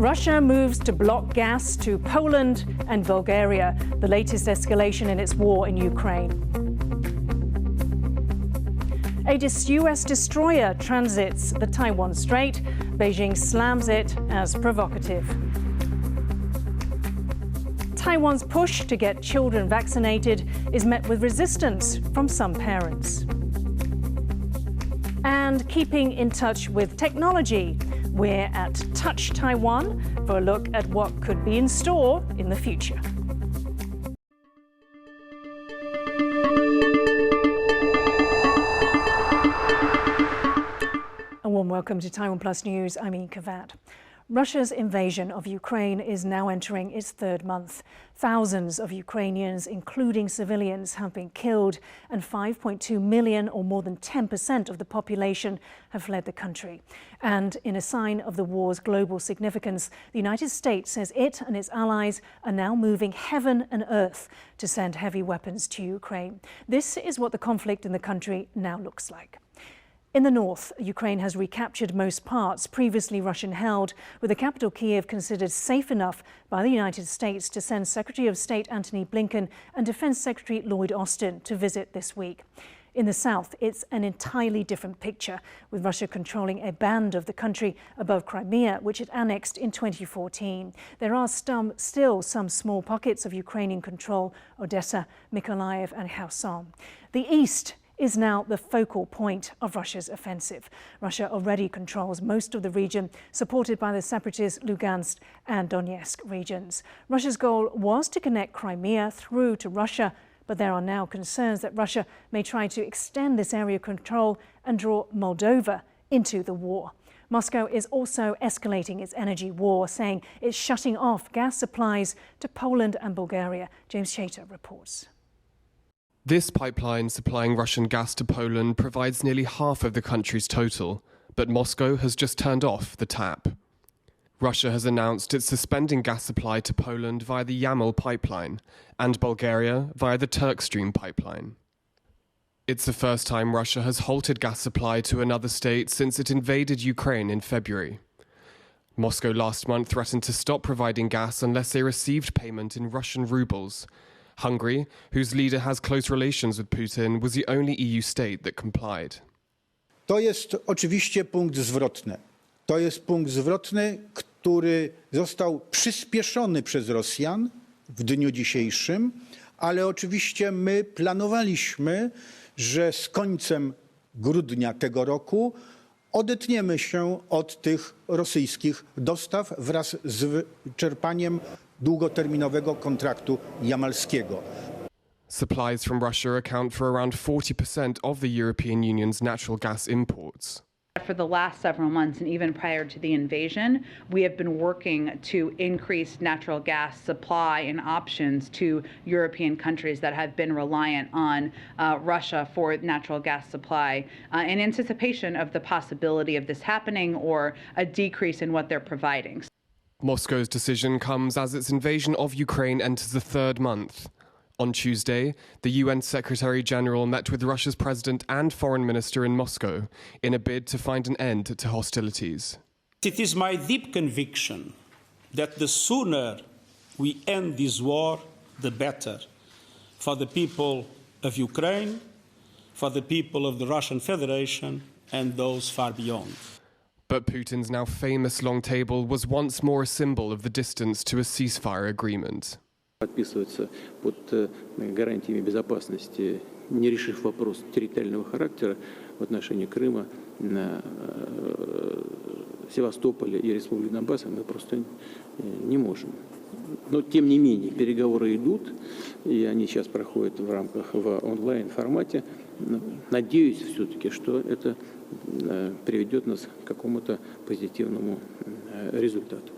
Russia moves to block gas to Poland and Bulgaria, the latest escalation in its war in Ukraine. A US destroyer transits the Taiwan Strait. Beijing slams it as provocative. Taiwan's push to get children vaccinated is met with resistance from some parents. And keeping in touch with technology, we're at Touch Taiwan for a look at what could be in store in the future. A warm welcome to TaiwanPlus News. I'm Yin Khvat. Russia's invasion of Ukraine is now entering its third month. Thousands of Ukrainians, including civilians, have been killed, and 5.2 million, or more than 10% of the population, have fled the country. And in a sign of the war's global significance, the United States says it and its allies are now moving heaven and earth to send heavy weapons to Ukraine. This is what the conflict in the country now looks like. In the north, Ukraine has recaptured most parts previously Russian-held, with the capital Kyiv considered safe enough by the United States to send Secretary of State Antony Blinken and Defense Secretary Lloyd Austin to visit this week. In the south, it's an entirely different picture, with Russia controlling a band of the country above Crimea, which it annexed in 2014. There are still some small pockets of Ukrainian control: Odessa, Mykolaiv and Kherson. The east is now the focal point of Russia's offensive. Russia already controls most of the region, supported by the separatist Lugansk and Donetsk regions. Russia's goal was to connect Crimea through to Russia, but there are now concerns that Russia may try to extend this area of control and draw Moldova into the war. Moscow is also escalating its energy war, saying it's shutting off gas supplies to Poland and Bulgaria. James Chater reports. This pipeline supplying Russian gas to Poland provides nearly half of the country's total, but Moscow has just turned off the tap. Russia has announced it's suspending gas supply to Poland via the Yamal pipeline and Bulgaria via the Turk Stream pipeline. It's the first time Russia has halted gas supply to another state since it invaded Ukraine in February. Moscow last month threatened to stop providing gas unless they received payment in Russian rubles. Hungary, whose leader has close relations with Putin, was the only EU state that complied. To jest oczywiście punkt zwrotny. To jest punkt zwrotny, który został przyspieszony przez Rosjan w dniu dzisiejszym, ale oczywiście my planowaliśmy, że z końcem grudnia tego roku odetniemy się od tych rosyjskich dostaw wraz z wyczerpaniem długoterminowego kontraktu jamalskiego. Supplies from Russia account for around 40% of the European Union's natural gas imports. For the last several months, and even prior to the invasion, we have been working to increase natural gas supply and options to European countries that have been reliant on Russia for natural gas supply in anticipation of the possibility of this happening or a decrease in what they're providing. Moscow's decision comes as its invasion of Ukraine enters the third month. On Tuesday, the UN Secretary-General met with Russia's president and foreign minister in Moscow in a bid to find an end to hostilities. It is my deep conviction that the sooner we end this war, the better, for the people of Ukraine, for the people of the Russian Federation, and those far beyond. But Putin's now famous long table was once more a symbol of the distance to a ceasefire agreement. Подписываться под гарантиями безопасности, не решив вопрос территориального характера в отношении Крыма, Севастополя и Республики Донбасс, мы просто не можем. Но, тем не менее, переговоры идут, и они сейчас проходят в рамках в онлайн-формате. Надеюсь все-таки, что это приведет нас к какому-то позитивному результату.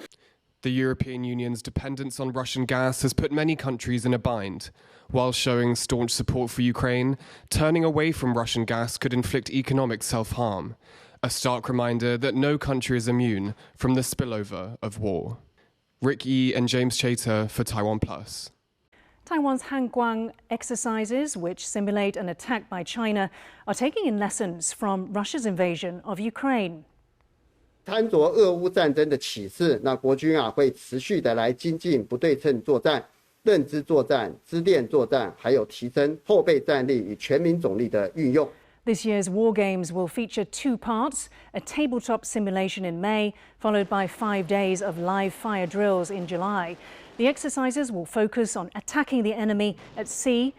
The European Union's dependence on Russian gas has put many countries in a bind. While showing staunch support for Ukraine, turning away from Russian gas could inflict economic self-harm, a stark reminder that no country is immune from the spillover of war. Rick Yi and James Chater for TaiwanPlus. Taiwan's Kuang Exercises, which simulate an attack by China, are taking in lessons from Russia's invasion of Ukraine. 贪着俄乌战争的起势，那国军会持续的来精进不对称作战、认知作战、支链作战，还有提升后备战力与全民总力的运用。This year's War Games will feature 2 parts, a tabletop simulation in May, followed by 5 days of live fire drills in July. The exercises will focus on attacking the enemy at sea,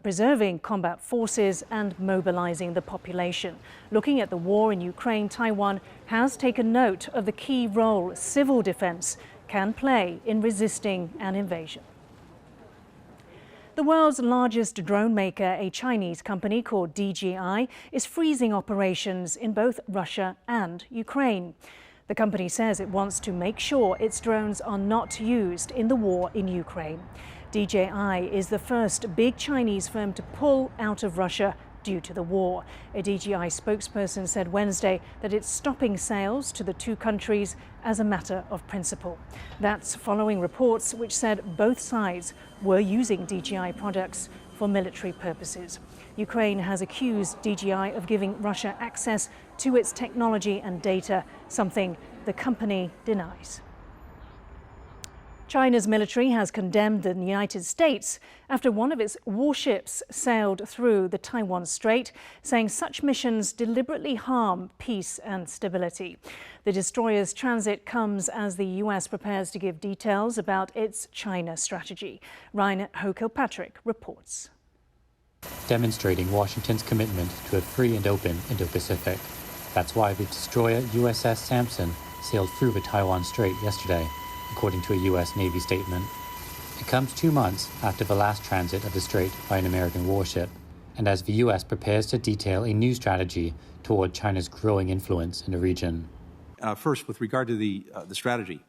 preserving combat forces and mobilizing the population. Looking at the war in Ukraine, Taiwan has taken note of the key role civil defense can play in resisting an invasion. The world's largest drone maker, a Chinese company called DJI, is freezing operations in both Russia and Ukraine. The company says it wants to make sure its drones are not used in the war in Ukraine. DJI is the first big Chinese firm to pull out of Russia due to the war. A DJI spokesperson said Wednesday that it's stopping sales to the 2 countries as a matter of principle. That's following reports which said both sides were using DJI products for military purposes. Ukraine has accused DJI of giving Russia access to its technology and data, something the company denies. China's military has condemned the United States after one of its warships sailed through the Taiwan Strait, saying such missions deliberately harm peace and stability. The destroyer's transit comes as the US prepares to give details about its China strategy. Ryan Kilpatrick reports. Demonstrating Washington's commitment to a free and open Indo-Pacific. That's why the destroyer USS Sampson sailed through the Taiwan Strait yesterday, according to a U.S. Navy statement. It comes 2 months after the last transit of the strait by an American warship, and as the U.S. prepares to detail a new strategy toward China's growing influence in the region. First, with regard to the strategy,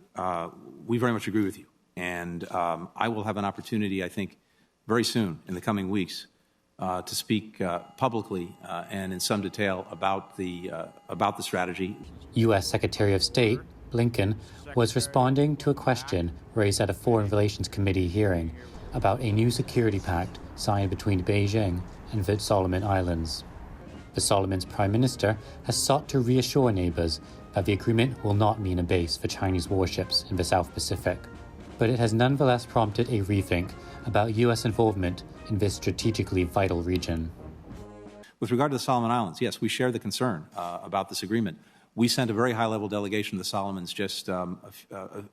we very much agree with you. And I will have an opportunity, I think, very soon in the coming weeks to speak publicly and in some detail about the strategy. U.S. Secretary of State Blinken was responding to a question raised at a Foreign Relations Committee hearing about a new security pact signed between Beijing and the Solomon Islands. The Solomons' Prime Minister has sought to reassure neighbors that the agreement will not mean a base for Chinese warships in the South Pacific. But it has nonetheless prompted a rethink about U.S. involvement in this strategically vital region. With regard to the Solomon Islands, yes, we share the concern about this agreement. We sent a very high-level delegation to the Solomons just a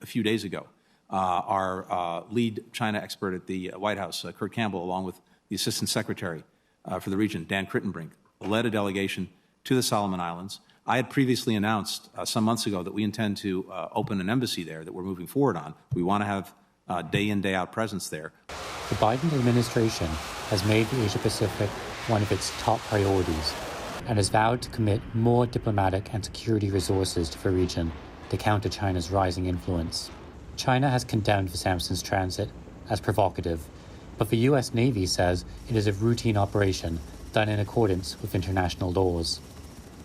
few days ago. Our lead China expert at the White House, Kurt Campbell, along with the Assistant Secretary for the region, Dan Crittenbrink, led a delegation to the Solomon Islands. I had previously announced some months ago that we intend to open an embassy there that we're moving forward on. We want to have day-in, day-out presence there. The Biden administration has made the Asia-Pacific one of its top priorities and has vowed to commit more diplomatic and security resources to the region to counter China's rising influence. China has condemned the Sampson's transit as provocative, but the U.S. Navy says it is a routine operation done in accordance with international laws.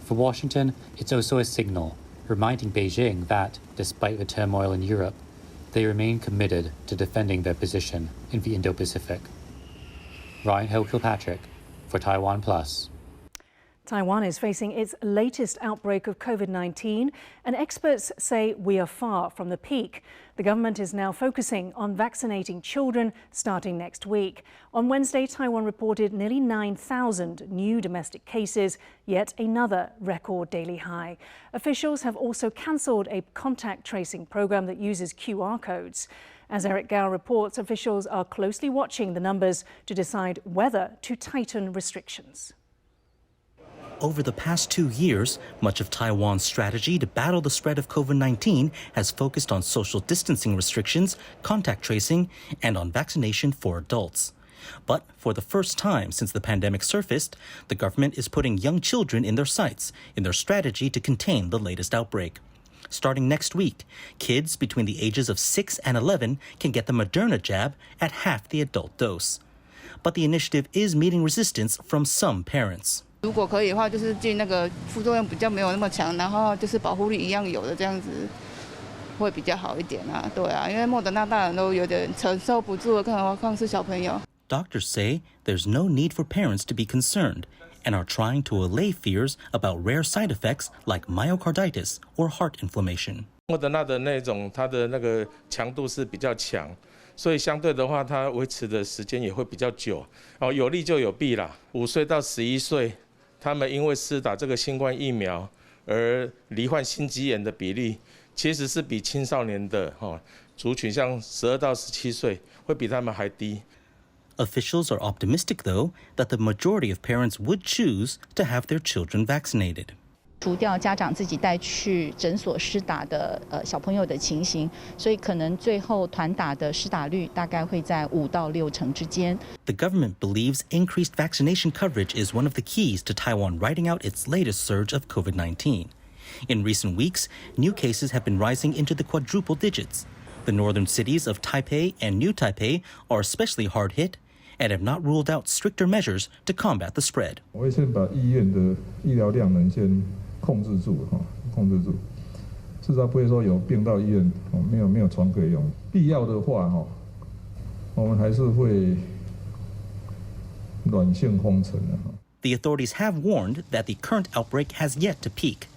For Washington, it's also a signal, reminding Beijing that, despite the turmoil in Europe, they remain committed to defending their position in the Indo-Pacific. Ryan Kilpatrick for TaiwanPlus. Taiwan is facing its latest outbreak of COVID-19, and experts say we are far from the peak. The government is now focusing on vaccinating children starting next week. On Wednesday, Taiwan reported nearly 9,000 new domestic cases, yet another record daily high. Officials have also cancelled a contact tracing program that uses QR codes. As Eric Gao reports, officials are closely watching the numbers to decide whether to tighten restrictions. Over the past 2 years, much of Taiwan's strategy to battle the spread of COVID-19 has focused on social distancing restrictions, contact tracing, and on vaccination for adults. But for the first time since the pandemic surfaced, the government is putting young children in their sights in their strategy to contain the latest outbreak. Starting next week, kids between the ages of 6 and 11 can get the Moderna jab at half the adult dose. But the initiative is meeting resistance from some parents. 如果可以的话，就是进那个副作用比较没有那么强，然后就是保护力一样有的这样子，会比较好一点啊。对啊，因为莫德纳大人都有点承受不住，更何况是小朋友。doctors say there's no need for parents to be concerned and are trying to allay fears about rare side effects like myocarditis or heart inflammation. 莫德纳的那种，它的那个强度是比较强，所以相对的话，它维持的时间也会比较久。哦，有利就有弊啦。5岁到11岁，他们因为施打这个新冠疫苗而罹患心肌炎的比例，其实是比青少年的族群，像12到17岁，会比他们还低。 Officials are optimistic, though, that the majority of parents would choose to have their children vaccinated. 除掉家长自己带去诊所施打的小朋友的情形，所以可能最后团打的施打率大概会在5到6成之间。 The government believes increased vaccination coverage is one of the keys to Taiwan riding out its latest surge of COVID-19. In recent weeks, new cases have been rising into the quadruple digits. The northern cities of Taipei and New Taipei are especially hard hit and have not ruled out stricter measures to combat the spread. 我会先把医院的医疗量能先控制住，至少不会说有病到医院没有床可以用。必要的话，我们还是会软性封城的。 The authorities have warned that the current outbreak has yet to peak.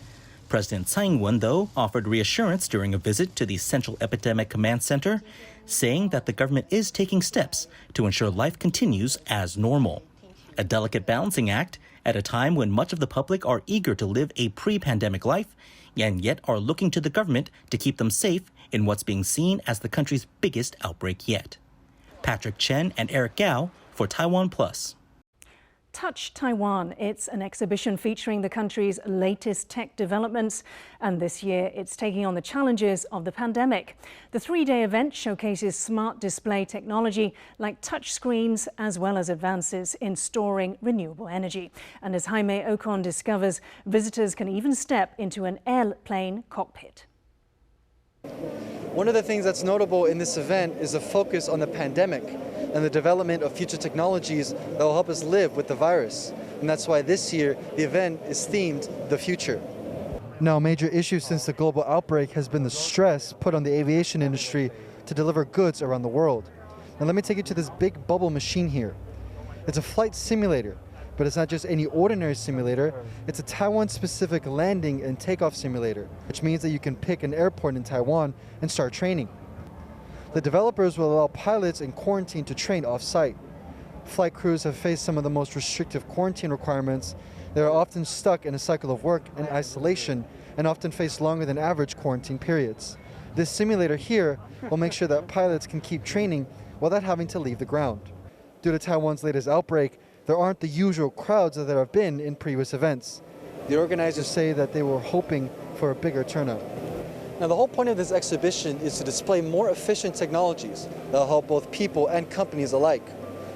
President Tsai Ing-wen, though, offered reassurance during a visit to the Central Epidemic Command Center, saying that the government is taking steps to ensure life continues as normal. A delicate balancing act at a time when much of the public are eager to live a pre-pandemic life and yet are looking to the government to keep them safe in what's being seen as the country's biggest outbreak yet. Patrick Chen and Eric Gao for TaiwanPlus. Touch Taiwan. It's an exhibition featuring the country's latest tech developments, and this year it's taking on the challenges of the pandemic. The three-day event showcases smart display technology like touch screens as well as advances in storing renewable energy. And as Jaime Ocon discovers, visitors can even step into an airplane cockpit. One of the things that's notable in this event is a focus on the pandemic and the development of future technologies that will help us live with the virus. And that's why this year the event is themed The Future. Now, a major issue since the global outbreak has been the stress put on the aviation industry to deliver goods around the world. Now let me take you to this big bubble machine here. It's a flight simulator, but it's not just any ordinary simulator. It's a Taiwan-specific landing and takeoff simulator, which means that you can pick an airport in Taiwan and start training. The developers will allow pilots in quarantine to train off-site. Flight crews have faced some of the most restrictive quarantine requirements. They are often stuck in a cycle of work and isolation and often face longer than average quarantine periods. This simulator here will make sure that pilots can keep training without having to leave the ground. Due to Taiwan's latest outbreak, there aren't the usual crowds that there have been in previous events. The organizers say that they were hoping for a bigger turnout. Now, the whole point of this exhibition is to display more efficient technologies that will help both people and companies alike.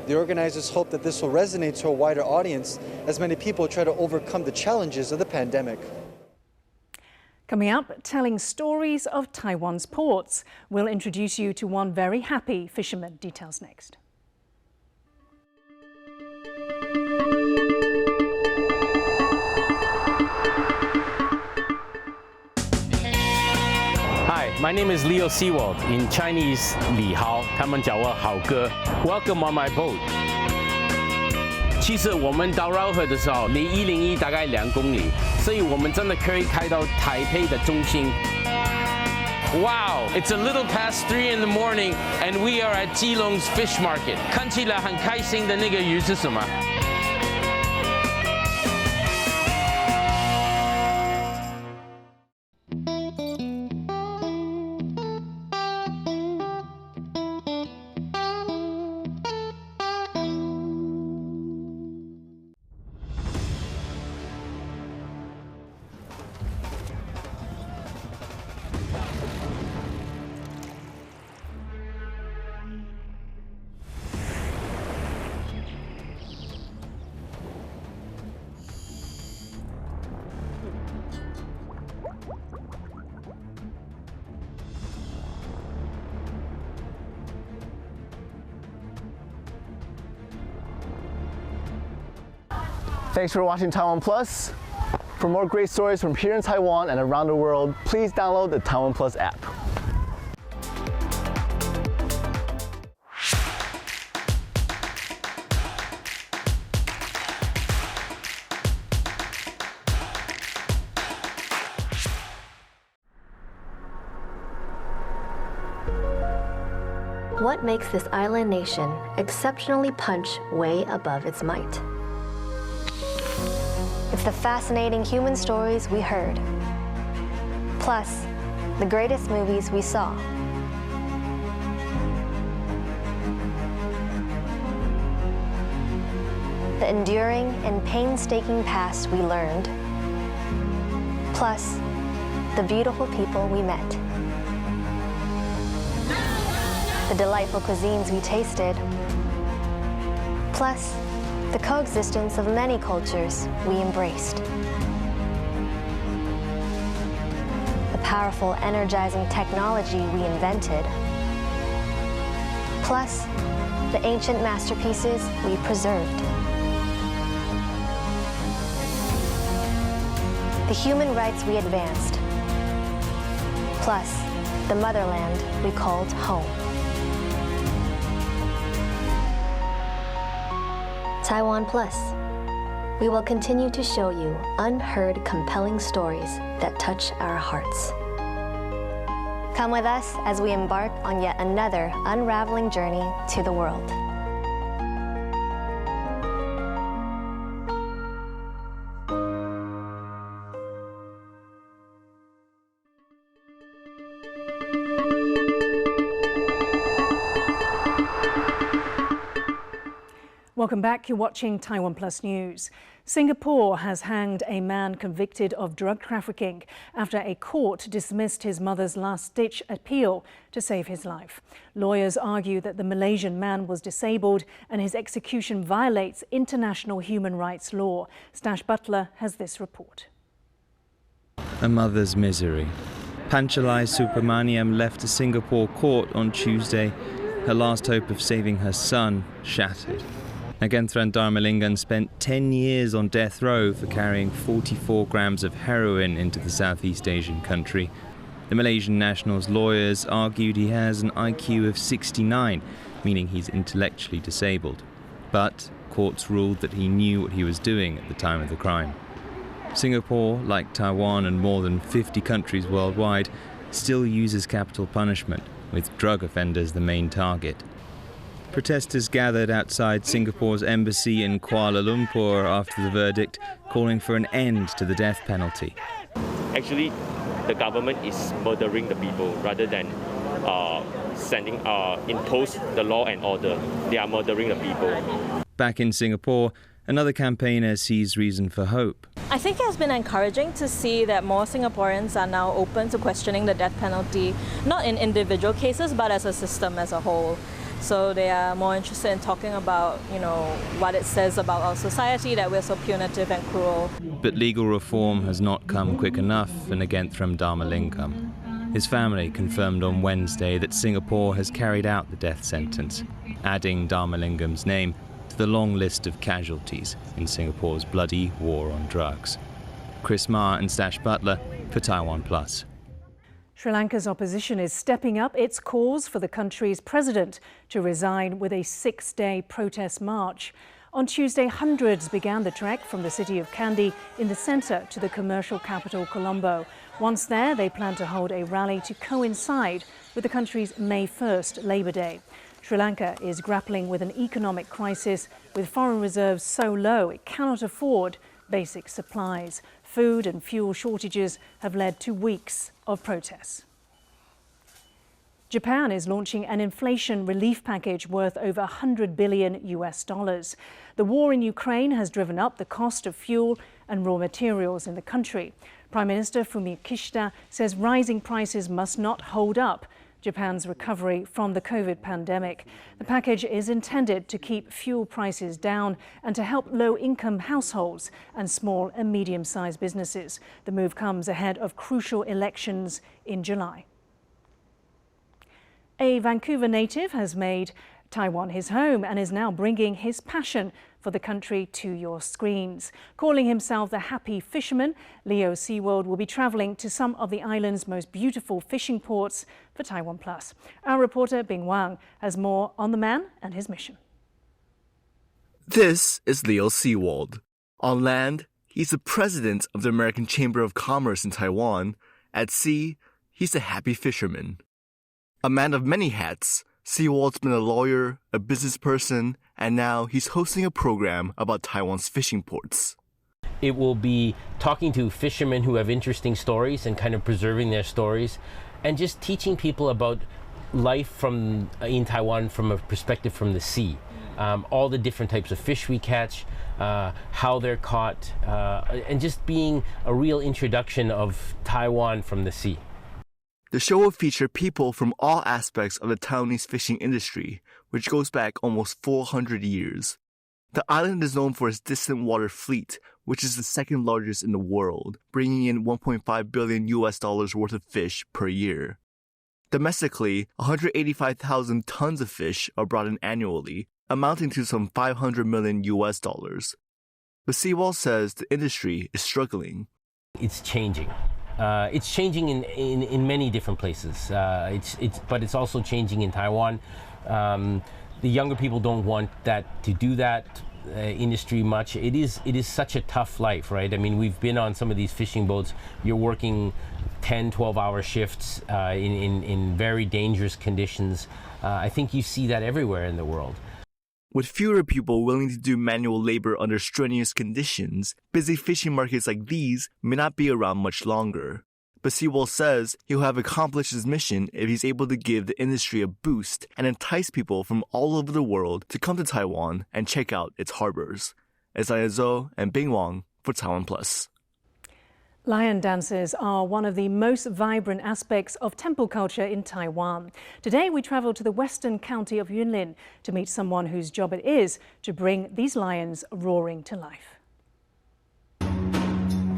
The organizers hope that this will resonate to a wider audience as many people try to overcome the challenges of the pandemic. Coming up, telling stories of Taiwan's ports. We'll introduce you to one very happy fisherman. Details next. Hi, my name is Leo Seawald. In Chinese, Li Hao, 他们叫我好哥. Welcome on my boat. 其实我们到绕河的时候，离101大概2公里，所以我们真的可以开到台北的中心。Wow, it's a little past 3 in the morning, and we are at Keelung's fish market. 看起来很开心的那个鱼是什么？ Thanks for watching TaiwanPlus. For more great stories from here in Taiwan and around the world, please download the TaiwanPlus app. What makes this island nation exceptionally punch way above its might? It's the fascinating human stories we heard, plus the greatest movies we saw. The enduring and painstaking past we learned, plus the beautiful people we met. The delightful cuisines we tasted, plus the coexistence of many cultures we embraced. The powerful, energizing technology we invented, plus the ancient masterpieces we preserved. The human rights we advanced, plus the motherland we called home. TaiwanPlus. We will continue to show you unheard, compelling stories that touch our hearts. Come with us as we embark on yet another unraveling journey to the world. Welcome back. You're watching Taiwan Plus News. Singapore has hanged a man convicted of drug trafficking after a court dismissed his mother's last-ditch appeal to save his life. Lawyers argue that the Malaysian man was disabled and his execution violates international human rights law. Stash Butler has this report. A mother's misery. Panchalai Supramaniam left a Singapore court on Tuesday, her last hope of saving her son shattered. Nagenthran Dharmalingan spent 10 years on death row for carrying 44 grams of heroin into the Southeast Asian country. The Malaysian national's lawyers argued he has an IQ of 69, meaning he's intellectually disabled. But courts ruled that he knew what he was doing at the time of the crime. Singapore, like Taiwan and more than 50 countries worldwide, still uses capital punishment, with drug offenders the main target. Protesters gathered outside Singapore's embassy in Kuala Lumpur after the verdict, calling for an end to the death penalty. Actually, the government is murdering the people rather than impose the law and order. They are murdering the people. Back in Singapore, another campaigner sees reason for hope. I think it has been encouraging to see that more Singaporeans are now open to questioning the death penalty, not in individual cases, but as a system as a whole. So they are more interested in talking about, what it says about our society, that we're so punitive and cruel. But legal reform has not come quick enough for Nagenthram Dharmalingam. His family confirmed on Wednesday that Singapore has carried out the death sentence, adding Dharmalingam's name to the long list of casualties in Singapore's bloody war on drugs. Chris Ma and Stash Butler for Taiwan Plus. Sri Lanka's opposition is stepping up its calls for the country's president to resign with a 6-day protest march. On Tuesday, hundreds began the trek from the city of Kandy in the centre to the commercial capital Colombo. Once there, they plan to hold a rally to coincide with the country's May 1st Labour Day. Sri Lanka is grappling with an economic crisis with foreign reserves so low it cannot afford basic supplies. Food and fuel shortages have led to weeks of protests. Japan is launching an inflation relief package worth over $100 billion. The war in Ukraine has driven up the cost of fuel and raw materials in the country. Prime Minister Fumio Kishida says rising prices must not hold up Japan's recovery from the COVID pandemic. The package is intended to keep fuel prices down and to help low-income households and small and medium-sized businesses. The move comes ahead of crucial elections in July. A Vancouver native has made Taiwan his home and is now bringing his passion for the country to your screens. Calling himself the Happy Fisherman, Leo Seaworld will be travelling to some of the island's most beautiful fishing ports for Taiwan Plus. Our reporter Bing Wang has more on the man and his mission. This is Leo Seaworld. On land, he's the president of the American Chamber of Commerce in Taiwan. At sea, he's a happy fisherman. A man of many hats, Seawald's been a lawyer, a business person, and now he's hosting a program about Taiwan's fishing ports. It will be talking to fishermen who have interesting stories and kind of preserving their stories, and just teaching people about life in Taiwan from a perspective from the sea. All the different types of fish we catch, how they're caught, and just being a real introduction of Taiwan from the sea. The show will feature people from all aspects of the Taiwanese fishing industry, which goes back almost 400 years. The island is known for its distant water fleet, which is the second largest in the world, bringing in $1.5 billion worth of fish per year. Domestically, 185,000 tons of fish are brought in annually, amounting to some $500 million. But Seawald says the industry is struggling. It's changing. It's changing in many different places. But it's also changing in Taiwan. The younger people don't want to do that industry much. It is such a tough life, right? I mean, we've been on some of these fishing boats. You're working 10, 12-hour shifts in very dangerous conditions. I think you see that everywhere in the world. With fewer people willing to do manual labor under strenuous conditions, busy fishing markets like these may not be around much longer. But Seawald says he'll have accomplished his mission if he's able to give the industry a boost and entice people from all over the world to come to Taiwan and check out its harbors. Isaiah Zhou and Bing Wang for TaiwanPlus. Lion dances are one of the most vibrant aspects of temple culture in Taiwan. Today we travel to the western county of Yunlin to meet someone whose job it is to bring these lions roaring to life.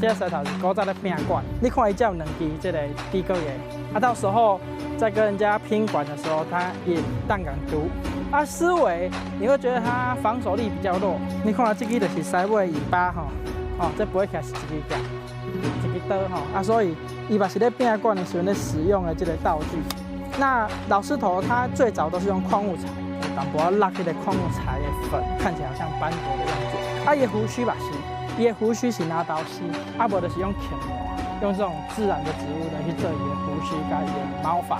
这个舌头是古早的拼管，你看伊只有两支这个低个的，到时候在跟人家拼管的时候，它也弹杆毒。思维你会觉得它防守力比较弱。你看这个就是狮尾尾巴这不会开始一个刀所以伊嘛是咧拼管的时候咧使用的这个道具。那老狮头它最早都是用矿物材，淡薄落这个矿物材的粉，看起来好像斑驳的样子。伊的胡须嘛是。 伊的胡须是拿刀丝，无就是用钳磨，用这种自然的植物来去做伊的胡须跟伊的毛发。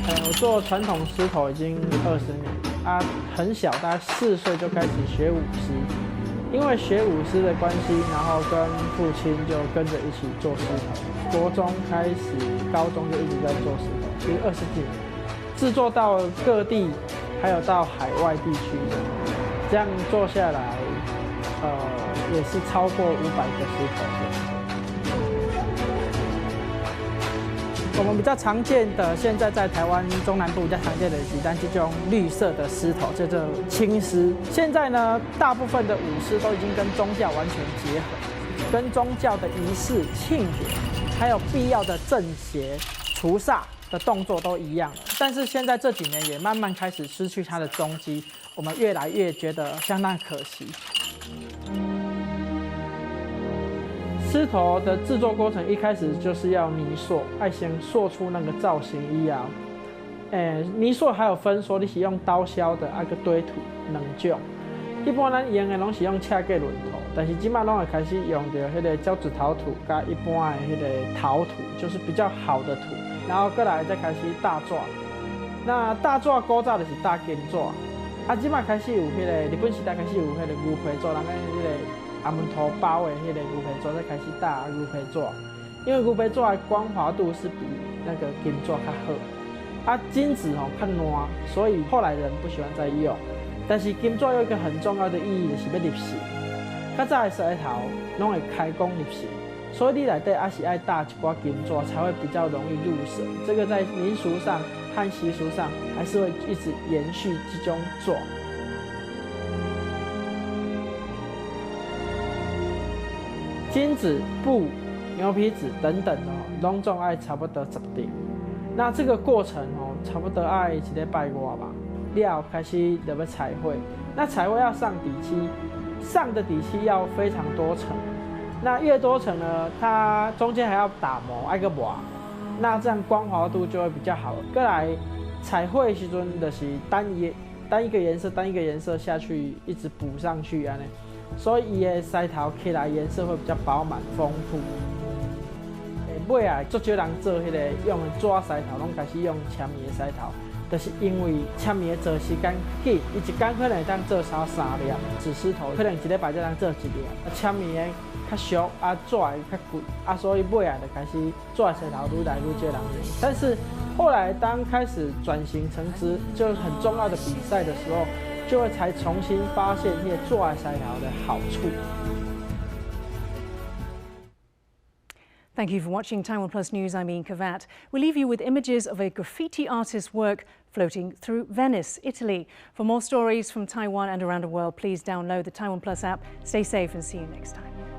我做传统狮头已经20年，很小，大概4岁就开始学舞狮，因为学舞狮的关系，然后跟父亲就跟着一起做狮头，国中开始，高中就一直在做狮头，其实20几年，制作到各地。 还有到海外地区的，这样做下来，也是超过500个狮头的。我们比较常见的，现在在台湾中南部比较常见的是，但这种绿色的狮头叫做青狮。现在呢，大部分的舞狮都已经跟宗教完全结合，跟宗教的仪式、庆典，还有必要的正邪、除煞。 的动作都一样了，但是现在这几年也慢慢开始失去它的踪迹，我们越来越觉得相当可惜。狮头的制作过程一开始就是要泥塑，要先塑出那个造型以后，泥塑还有分说你是用刀削的，个堆土两种。一般咱用的拢是用赤格轮土，但是即摆拢会开始用到迄个胶质陶土，加一般的迄个陶土，就是比较好的土。 然后过来再开始大抓，那大抓古早就是大金抓，即摆开始有迄个日本时代开始有迄个牛皮抓，人个迄个阿门头包的迄个牛皮抓，再开始大牛皮抓，因为牛皮抓的光滑度是比那个金抓较好，金子较烂，所以后来人不喜欢再用。但是金抓有一个很重要的意义，就是要入神，较早的石头拢会开工入神。 所以你内底还是爱搭一寡金抓，才会比较容易入神。这个在民俗上和习俗上还是会一直延续这种做。金子、布、牛皮纸等等拢总爱差不多10顶。那这个过程差不多爱1礼拜外吧。了开始就要彩绘，那彩绘要上底漆，上的底漆要非常多层。 那越多层呢，它中间还要打磨，挨个磨，那这样光滑度就会比较好。过来彩绘时阵就是单一个颜色下去，一直补上去安尼，所以伊的狮头起来颜色会比较饱满丰富。尾啊，足少人做迄个用的纸石头，拢开始用铅棉的石头。就是因为铅棉的做时间紧，伊一工可能会当做3粒，纸石头可能一礼拜才当做1粒。铅棉的较俗，纸的较贵，所以尾啊就开始纸的石头愈来愈少人用。但是后来当开始转型成就是很重要的比赛的时候，就会才重新发现那些纸的石头的好处。Thank you for watching TaiwanPlus News. I'm Yin Khvat. We leave you with images of a graffiti artist's work floating through Venice, Italy. For more stories from Taiwan and around the world, please download the TaiwanPlus app. Stay safe and see you next time.